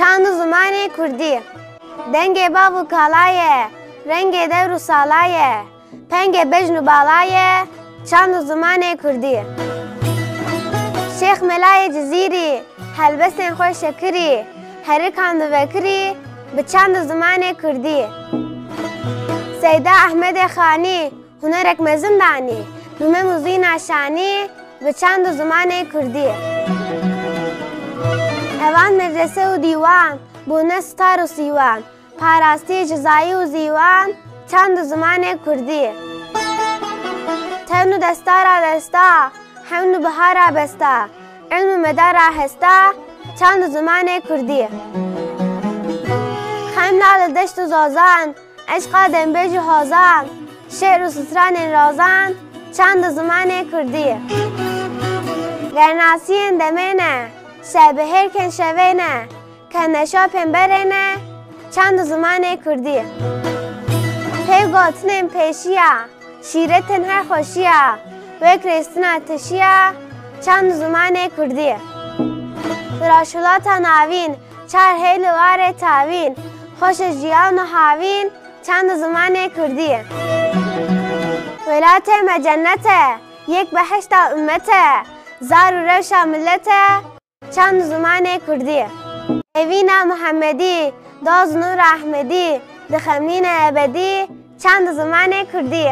چند زمان کردی دنگ باب و کالایه رنگ دور و سالایه پنگ بجن و بالایه چند زمان کردی شیخ ملای جزیری هلبستن خوش شکری هر کاند وکری به چند زمان کردی سیدا احمد خانی هنرک مزن دانی بمه موزی نشانی به چند زمان کردی اوان مدرسه و دیوان بونه ستار و سیوان پاراستی جزایی و زیوان چند زمان کردی تنو دستارا دستا همنو بهارا بستا علم مدارا هستا چند زمان کردی خیملال دشت و زازان عشقا دنبیج و حازان شعر و ستران رازان چند زمان کردی گرناسی اندمینه شبه هرکن شوینه کنشا پنبرینه چند زمان کردی پیو گاتنین پیشیا شیرتن هر خوشیا وکرستنا تشیا چند زمان کردی راشولاتا ناوین چار هیل واره تاوین خوش جیان و هاوین چند زمان کردی ولات مجنته یک بهشت امته زار و روشا ملته چند زمان کردی اوینا محمدی داز نور احمدی دخمین ابدی چند زمان کردی